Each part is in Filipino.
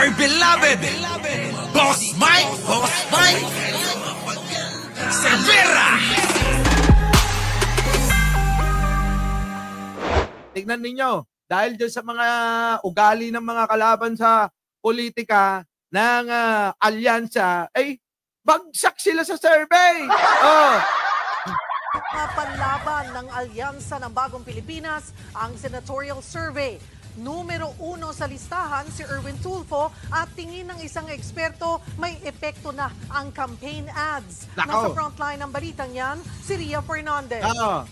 my beloved Boss Mike Cervera. Tignan ninyo, dahil dyan sa mga ugali ng mga kalaban sa politika ng alyansa, ay bagsak sila sa survey. Panlaban ng alyansa ng Bagong Pilipinas ang senatorial survey. Numero 1 sa listahan si Erwin Tulfo at tingin ng isang eksperto may epekto na ang campaign ads. Nasa frontline ng balitang yan, si Ria Fernandez. 10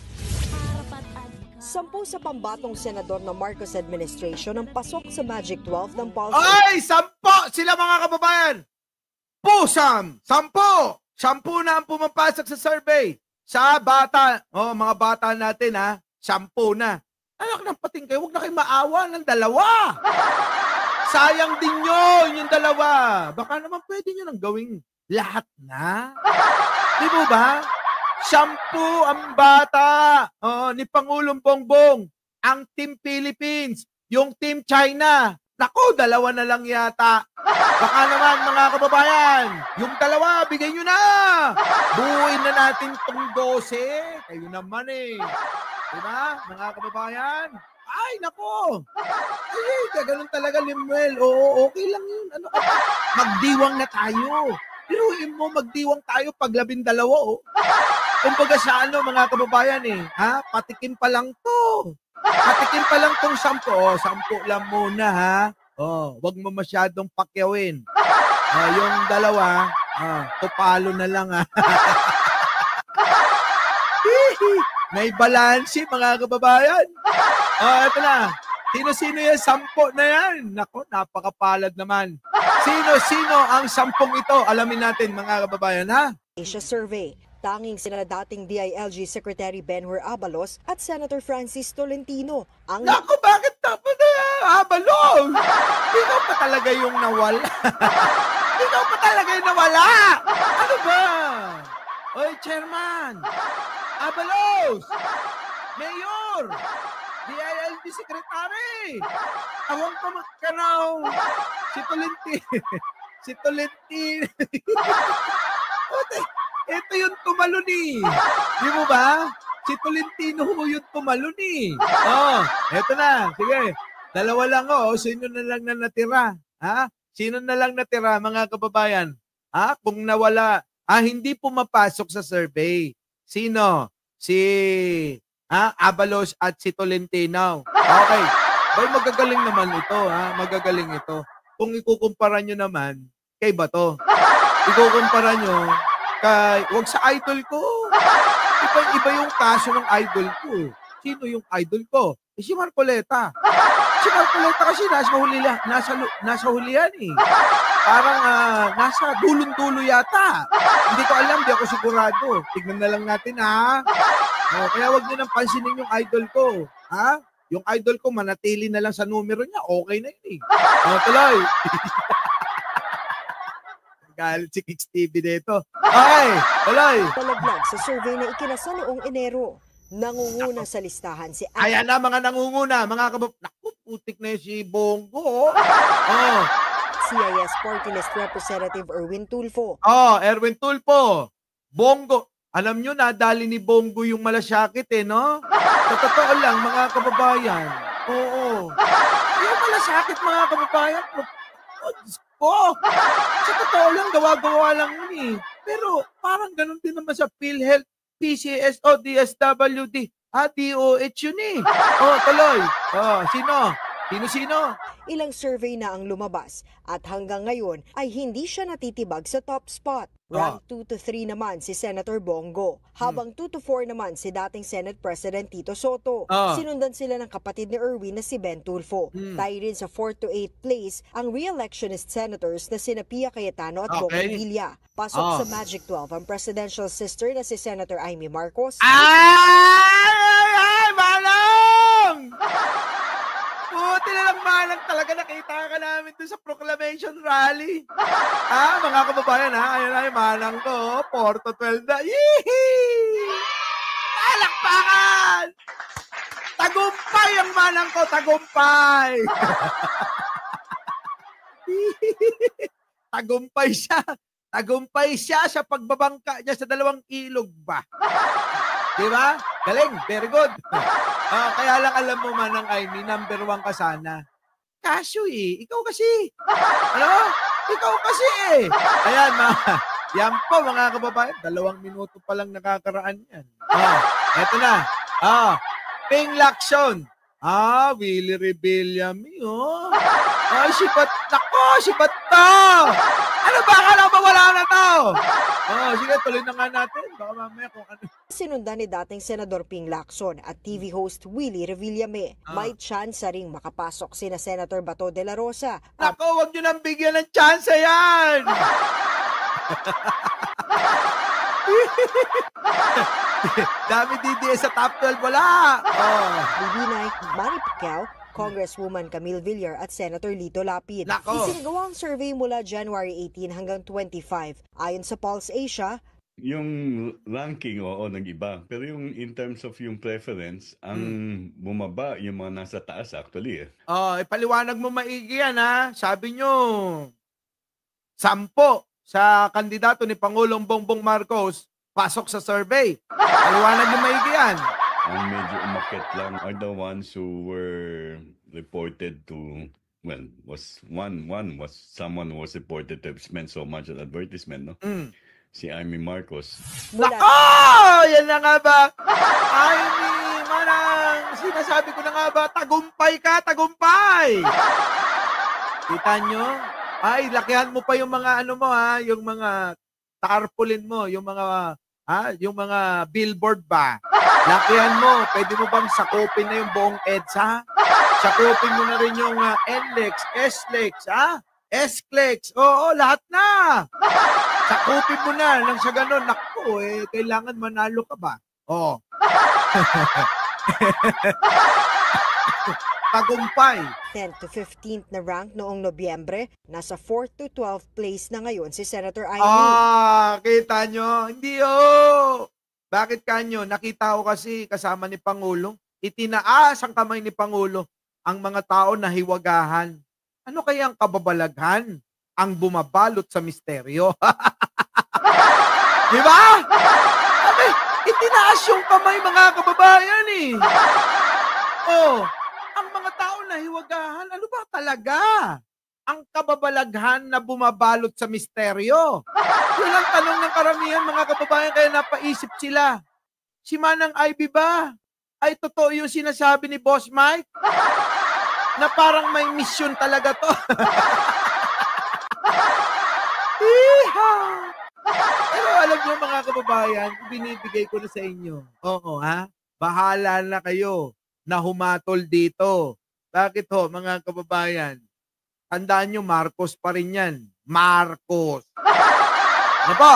sa pambatong senador ng Marcos administration ang pasok sa Magic 12 ng Pulse. Ay! 10 sila mga kababayan! Pusam! 10 na ang pumapasok sa survey. Sa bata, mga bata natin 10 na. Anak ng pating kayo, huwag na kayo maawa ng 2. Sayang din yun, yung 2. Baka naman pwede nyo nang gawing lahat na. Di ba ba? 10 ang bata ni Pangulong Bongbong, ang Team Philippines, yung Team China. Naku, 2 na lang yata. Baka naman mga kababayan, yung 2, bigay nyo na. Buuin na natin itong 12. Kayo naman Diba, mga kababayan? Ay, naku. Ay, ganun talaga, Limuel. Oo, okay lang yun. Ano ka pa? Magdiwang na tayo. Piruin mo, magdiwang tayo pag 12. Kumbaga sa mga kababayan patikim pa lang to. Patikim pa lang tong 10. 10 lang muna wag mo masyadong pakyawin. Yung 2, tupalo na lang May balansi mga kababayan. Ito na. Sino-sino yung 10 na yan? Nako, napakapalad naman. Sino-sino ang 10 ito? Alamin natin mga kababayan Asia Survey. Tanging sina dating DILG Secretary Benhur Abalos at Senator Francis Tolentino. Naku, bakit dapat Abalos? Ikaw pa talaga yung nawala. Ikaw pa talaga yung nawala. Ano ba? Oy, Chairman. Abalos. Mayor. DILG Secretary. Awang pa magkanaw. Si Tolentino. Ito yung tumalon Di mo ba? Si Tolentino yung tumalon eto na. Sige. 2 lang Sino na lang na natira? Sino na lang natira mga kababayan? Kung nawala, hindi pumapasok sa survey. Sino? Si Abalos at si Tolentino. Okay. Boy, magagaling naman ito. Magagaling ito. Kung ikukumpara nyo naman, kay Bato. Ikukumpara nyo wag sa idol ko. Iba yung kaso ng idol ko. Sino yung idol ko? Si Marcoleta. Si Marcoleta kasi nasa hulihan Parang nasa dulong-dulo yata. Hindi ko alam, di ako sigurado. Tignan na lang natin kaya wag niyo nang pansinin yung idol ko. Yung idol ko manatili na lang sa numero niya. Okay na yun tuloy. Galit si Kicks TV dito. Okay, tuloy. Talaglag sa survey na ikinasa noong Enero. Nangunguna sa listahan si Ayan na mga nangunguna. Mga naku, putik na si Bongo. CIS Party List Representative Erwin Tulfo. Erwin Tulfo. Bongo. Alam nyo, nadali ni Bongo yung malasakit no? Sa totoo lang, mga kababayan. Oo. Yung malasakit, mga kababayan. Sa totoo lang, gawa-gawa lang yun Pero parang ganun din naman sa PhilHealth, PCS o DSWD. DOH yun tuloy. Sino? Sino-sino? Ilang survey na ang lumabas at hanggang ngayon ay hindi siya natitibag sa top spot. Rank 2 to 3 naman si Senator Bongo, habang 2 to 4 naman si dating Senate President Tito Soto. Sinundan sila ng kapatid ni Erwin na si Ben Tulfo. Tayo rin sa 4 to 8 place ang re-electionist senators na sina Pia Cayetano at Bong Revilla. Pasok sa Magic 12 ang presidential sister na si Senator Amy Marcos. Ay, Manong! Buti na lang, Manang, talaga nakita ka namin doon sa proclamation rally. Mga kababayan, ayun na yung Manang ko, 4 to 12 na. Yee! Palakpakan! Tagumpay ang Manang ko, tagumpay! Tagumpay siya. Tagumpay siya sa pagbabangka niya sa dalawang ilog ba? Di ba? Galing. Very good. Kaya lang alam mo Manang Aimee, number 1 ka sana. Kaso ikaw kasi. Ano? Ikaw kasi Ayan, yan po mga kababayan. 2 minuto pa lang nakakaraan yan. Eto na. Ping Lacson. Willie Rebillame, sipat. Nako, sipat to. Ano ba? Akala ba wala na to? Sige, tuloy na nga natin. Baka mamaya kung ano. Sinundan ni dating Senador Ping Lacson at TV host Willie Revillame. May tsansa ring makapasok sina Senator Bato de la Rosa. Nako, huwag nyo nang bigyan ng chance yan! Dami DDS sa top 12, wala! Bibinay, Manny Pacquiao, Congresswoman Camille Villar at Senator Lito Lapid. Nako. Isinagawa ang survey mula January 18 hanggang 25. Ayon sa Pulse Asia, yung ranking, nag-iba. Pero yung in terms of yung preference, ang bumaba yung mga nasa taas actually. Ipaliwanag mo maigi yan Sabi nyo, 10 sa kandidato ni Pangulong Bongbong Marcos pasok sa survey. Paliwanag mo maigi yan. Ang medyo umakyat lang are the ones who were reported to, one was someone who was reported to have spent so much on advertisement, no? Si Amy Marcos. Nako! Yan na nga ba? Amy, Manang, sinasabi ko na nga ba, tagumpay ka, tagumpay! Kita nyo? Lakihan mo pa yung mga yung mga tarpaulin mo, yung mga billboard ba? Lakihan mo, pwede mo bang sakupin na yung buong EDSA? Sakupin mo na rin yung NLEX, SLEX, SCLEX, lahat na! Sakupin mo na, nang sa ganun, naku, kailangan manalo ka ba? Tagumpay. 10 to 15th na rank noong Nobyembre, nasa 4 to 12 place na ngayon si Senator Aimee. Kita nyo? Hindi Bakit kanyo? Nakita ko kasi kasama ni Pangulo, itinaas ang kamay ni Pangulo ang mga tao na hiwagahan. Ano kaya ang kababalaghan? Ang bumabalot sa misteryo. Di ba? Itinaas yung kamay mga kababayan ang mga tao na hiwagahan, ano ba talaga? Ang kababalaghan na bumabalot sa misteryo. Yun ang tanong ng karamihan mga kababayan, kaya napaisip sila. Si Manang Ivy ba? Ay totoo yung sinasabi ni Boss Mike? Na parang may mission talaga to. Pero alam niyo mga kababayan, binibigay ko na sa inyo. Bahala na kayo na humatol dito. Bakit mga kababayan? Tandaan nyo, Marcos pa rin yan. Marcos. Ano po?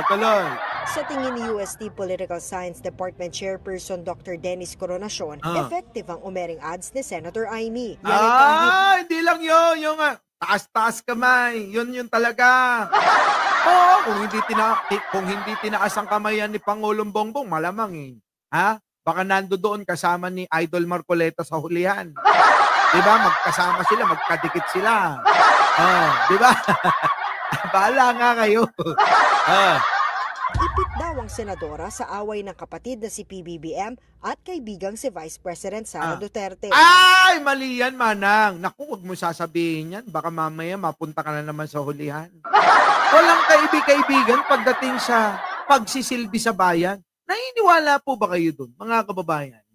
Tuloy. Sa tingin ni UST Political Science Department Chairperson Dr. Dennis Coronacion, effective ang umering ads ni Senator Aimee. Hindi lang yun. Yung taas-taas kamay. Yun talaga. Kung hindi tinaas ang kamay yan ni Pangulong Bongbong, malamang baka nando doon kasama ni Idol Marcoleta sa hulihan. Diba? Magkasama sila, magkadikit sila. Diba? Bahala nga kayo. Ipit daw ang senadora sa away ng kapatid na si PBBM at kaibigang si Vice President Sara Duterte. Ay, mali yan, Manang. Naku, huwag mo sasabihin yan. Baka mamaya mapunta ka na naman sa hulihan. Walang kaibig-kaibigan pagdating sa pagsisilbi sa bayan. Naniniwala po ba kayo dun, mga kababayan,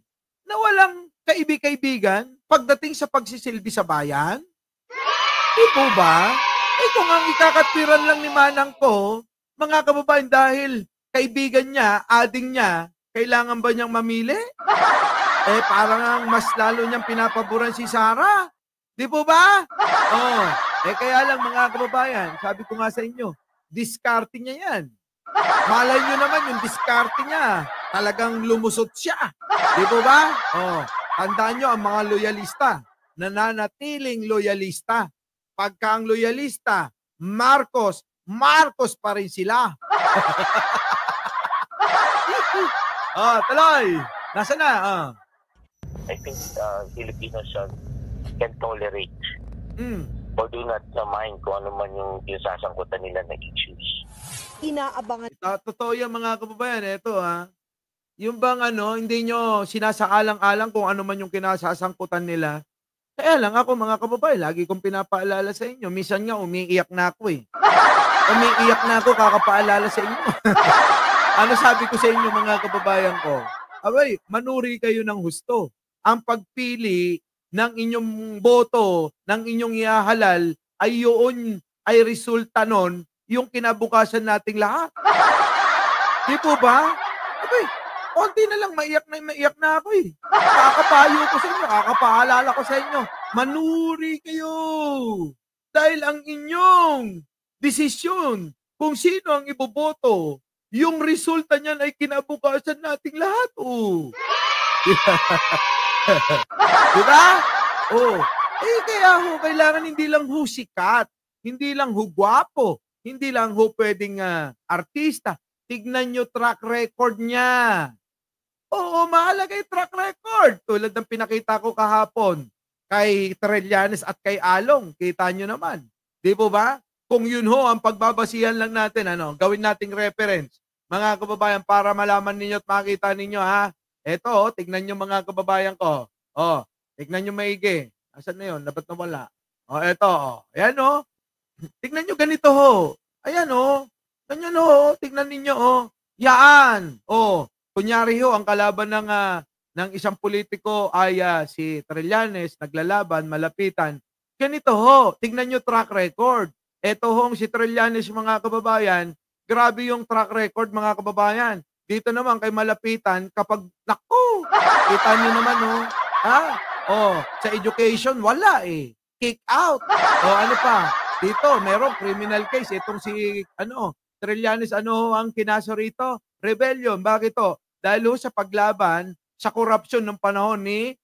na walang kaibig-kaibigan pagdating sa pagsisilbi sa bayan? Di po ba? Kung ang ikakatwiran lang ni Manang ko, mga kababayan, dahil kaibigan niya, ading niya, kailangan ba niyang mamili? Parang mas lalo niyang pinapaboran si Sara. Di po ba? Kaya lang mga kababayan, sabi ko nga sa inyo, discarding niya yan. Malay nyo naman yung diskarte niya. Talagang lumusot siya. Di po ba? Tandaan nyo ang mga loyalista. Nananatiling loyalista. Pagka ang loyalista, Marcos pa rin sila. Tuloy. Nasaan na? I think Filipinos can tolerate or do not mind kung ano man yung sasangkutan nila na issues. Inaabangan Totoo yan mga kababayan. Ito yung bang hindi nyo sinasaalang-alang kung ano man yung kinasasangkutan nila. Kaya lang ako mga kababayan, lagi kong pinapaalala sa inyo. Minsan nga umiiyak na ako eh. Umiiyak na ako kakapaalala sa inyo. Ano sabi ko sa inyo mga kababayan ko? Abay, manuri kayo ng husto. Ang pagpili ng inyong boto, ng inyong ihahalal, ay yun, ay resulta nun, yung kinabukasan nating lahat. Di po ba? Abay, konti na lang, maiyak na ako eh. Kakapayo ko sa inyo, kakapaalala ko sa inyo, manuri kayo. Dahil ang inyong desisyon kung sino ang iboboto, yung resulta niyan ay kinabukasan nating lahat. Diba? Kaya kailangan hindi lang sikat, hindi lang gwapo, hindi lang pwedeng artista. Tignan nyo track record niya. Oo, mahalaga yung track record. Tulad ng pinakita ko kahapon kay Trillanes at kay Along. Kita nyo naman. Di po ba? Kung yun ang pagbabasihan lang natin, gawin nating reference. Mga kababayan, para malaman ninyo at makita ninyo, Eto, tignan nyo mga kababayan ko. Tignan nyo maigi. Asan na yun? Dapat nawala. Eto. Ayan Tignan nyo ganito Ayan Ganyan tignan ninyo Yaan. Kunyari ang kalaban ng isang politiko ay si Trillanes, naglalaban, malapitan. Ganito tignan nyo track record. Eto si Trillanes mga kababayan, grabe yung track record mga kababayan. Dito naman kay malapitan kapag naku, kita nyo naman sa education wala kick out. Ano pa? Dito merong criminal case itong si Trillanes ang kinaso rito? Rebellion. Bakit Dahil sa paglaban sa korupsyon ng panahon ni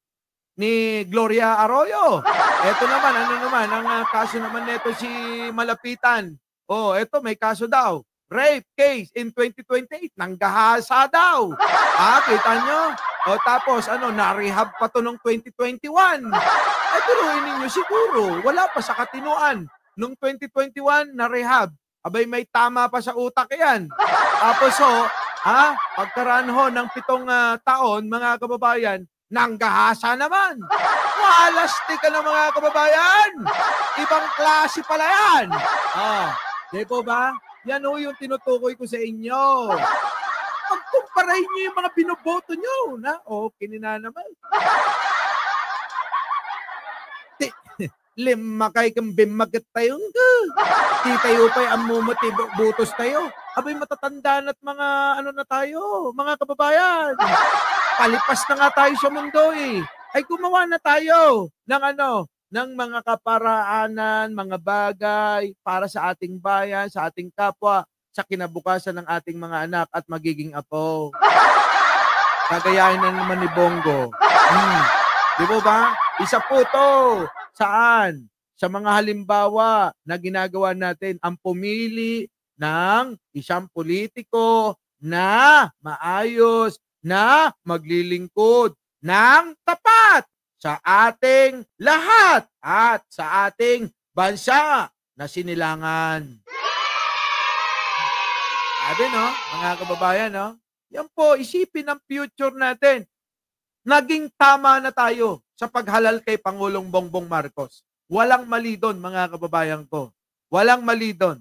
Gloria Arroyo. Ito naman, ang kaso naman nito si Malapitan. Ito may kaso daw. Rape case in 2028. Nanggahasa daw. Kita nyo? Tapos, na-rehab pa to noong 2021. Turuin ninyo siguro. Wala pa sa katinuan. Noong 2021, na-rehab. Abay, may tama pa sa utak yan. Tapos, pagkaraan ng 7 taon, mga kababayan, nanggahasa naman. Walasti ka na mga kababayan. Ibang klase pala yan. Di po ba? Yan yung tinutukoy ko sa inyo. Pagkumparahin nyo yung mga binoboto nyo. Kinina naman. Limakay kang bimagat tayong di tayo pa'y amumati butos tayo. Abay matatanda na't mga na tayo, mga kababayan. Palipas na nga tayo sa mundo Ay gumawa na tayo ng mga kaparaanan, mga bagay para sa ating bayan, sa ating kapwa, sa kinabukasan ng ating mga anak at magiging apo. Kagayahin na naman ni Bongo. Di ba ba? Isa po to. Saan? Sa mga halimbawa na ginagawa natin ang pumili ng isang politiko na maayos, na maglilingkod ng tapat sa ating lahat at sa ating bansa na sinilangan. Sabi mga kababayan yan po, isipin ang future natin. Naging tama na tayo sa paghalal kay Pangulong Bongbong Marcos. Walang mali doon mga kababayan ko. Walang mali doon.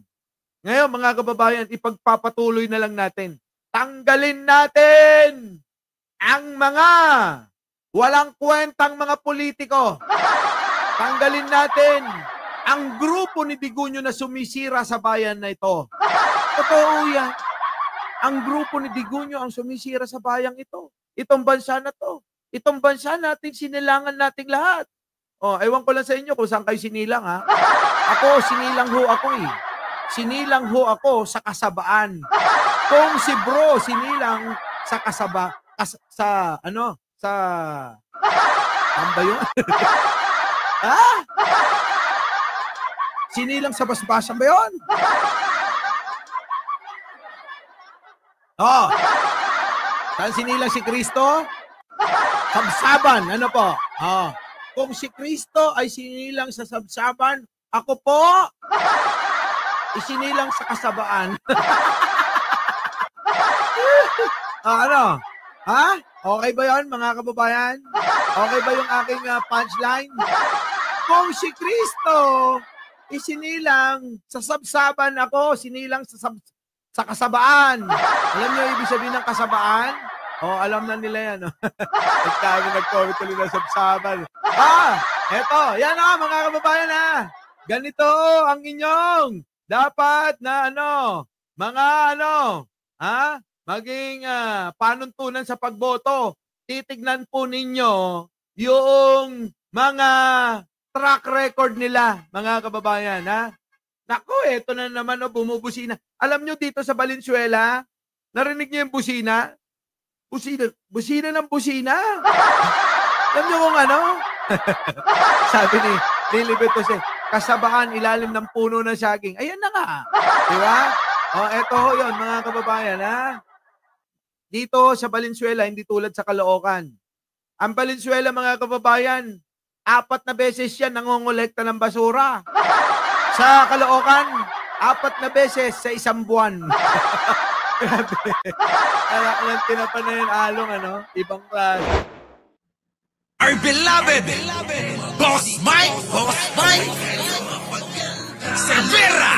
Ngayon mga kababayan, ipagpapatuloy na lang natin. Tanggalin natin ang mga walang kwentang mga politiko. Tanggalin natin ang grupo ni Digunyo na sumisira sa bayan na ito. Totoo yan. Ang grupo ni Digunyo ang sumisira sa bayang ito. Itong bansa na to. Itong bansa natin, sinilangan nating lahat. Ewan ko lang sa inyo kung saan kayo sinilang Ako, sinilang ako Sinilang ako sa kasabaan. Kung si bro sinilang sa ano ba yun? Sinilang sa basbasan ba yun? Saan sinilang si Kristo? Sabsaban, ano po? Kung si Kristo ay sinilang sa sabsaban, Ako po, isinilang sa kasabaan. Ano? Ha? Okay ba yon mga kababayan? Okay ba yung aking punchline? Kung si Kristo isinilang sa sabsaban, ako sinilang sa kasabaan. Alam niyo ibig sabihin ng kasabaan? Alam na nila yan. Nagsabi, nag-comment ulit na sabsaban. Eto, yan na mga kababayan ha. Ganito ang inyong dapat na maging panuntunan sa pagboto. Titignan po ninyo yung mga track record nila, mga kababayan, ha? Naku, eto na naman, bumubusina. Alam nyo dito sa Valenzuela, narinig niyo yung busina? Busina ng busina. Alam nyo kung ano? Sabi ni Lilibetos kasabaan ilalim ng puno ng saging. Ayan na nga. Di ba? Eto ho yun, mga kababayan, ha? Dito sa Valenzuela, hindi tulad sa Caloocan. Ang Valenzuela, mga kababayan, 4 na beses yan nangongolekta ng basura. Sa Caloocan, 4 na beses sa isang buwan. Grabe. Anak lang tinapan na yun, along, ibang klase. Our beloved Boss Mike Cervera.